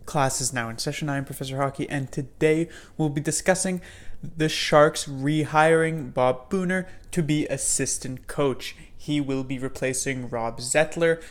Class is now in session. I am Professor Hockey, and today we'll be discussing the Sharks rehiring Bob Boughner to be assistant coach. He will be replacing Rob Zettler.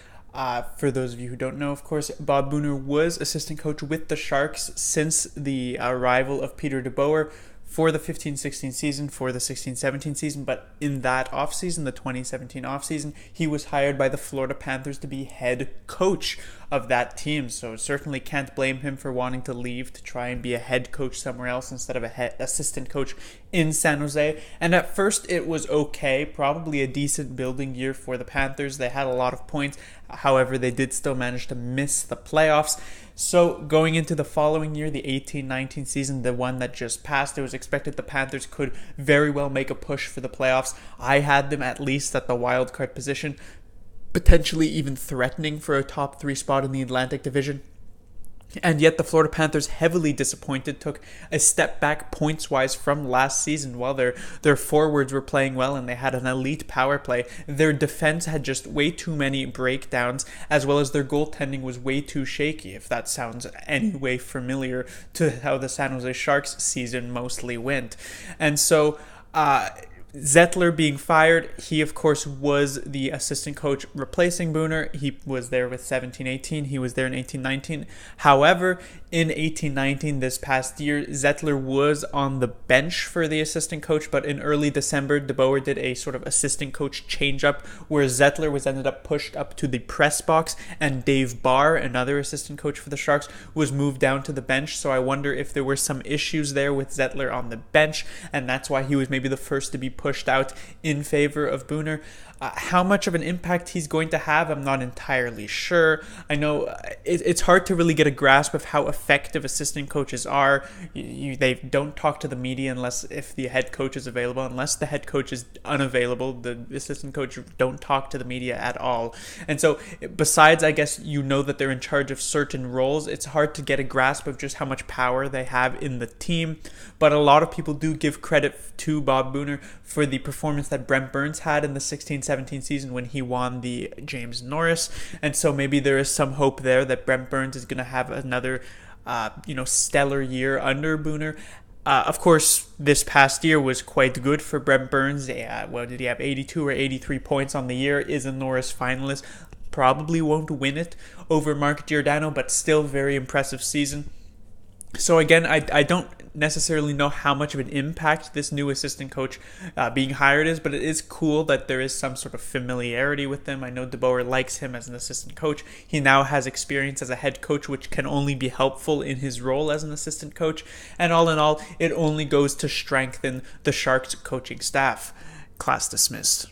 For those of you who don't know, of course, Bob Boughner was assistant coach with the Sharks since the arrival of Peter DeBoer for the 15-16 season, for the 16-17 season, but in that offseason, the 2017 offseason, he was hired by the Florida Panthers to be head coach of that team. So certainly can't blame him for wanting to leave to try and be a head coach somewhere else instead of a assistant coach in San Jose. And at first it was okay, probably a decent building year for the Panthers. They had a lot of points. However, they did still manage to miss the playoffs. So going into the following year, the 18-19 season, the one that just passed, it was expected the Panthers could very well make a push for the playoffs. I had them at least at the wild card position, potentially even threatening for a top 3 spot in the Atlantic Division. And yet the Florida Panthers, heavily disappointed, took a step back points-wise from last season. While their forwards were playing well and they had an elite power play, their defense had just way too many breakdowns, as well as their goaltending was way too shaky, if that sounds any way familiar to how the San Jose Sharks season mostly went. And so Zettler being fired, he of course was the assistant coach replacing Boughner. He was there with 17-18. He was there in 18-19. However, in 18-19, this past year, Zettler was on the bench for the assistant coach, but in early December, DeBoer did a sort of assistant coach change-up where Zettler was ended up pushed up to the press box and Dave Barr, another assistant coach for the Sharks, was moved down to the bench. So I wonder if there were some issues there with Zettler on the bench, and that's why he was maybe the first to be pushed out in favor of Boughner. How much of an impact he's going to have, I'm not entirely sure. I know it's hard to really get a grasp of how effective assistant coaches are. They don't talk to the media unless if the head coach is available. Unless the head coach is unavailable, the assistant coach don't talk to the media at all. And so besides, I guess, that they're in charge of certain roles, it's hard to get a grasp of just how much power they have in the team. But a lot of people do give credit to Bob Boughner for the performance that Brent Burns had in the 16-17 season when he won the James Norris. And so maybe there is some hope there that Brent Burns is going to have another stellar year under Boughner. Of course, this past year was quite good for Brent Burns. Did he have 82 or 83 points on the year? Is a Norris finalist. Probably won't win it over Mark Giordano, but still very impressive season. So again, I don't necessarily know how much of an impact this new assistant coach being hired is, but it is cool that there is some sort of familiarity with them. I know DeBoer likes him as an assistant coach. He now has experience as a head coach, which can only be helpful in his role as an assistant coach. And all in all, it only goes to strengthen the Sharks coaching staff. Class dismissed.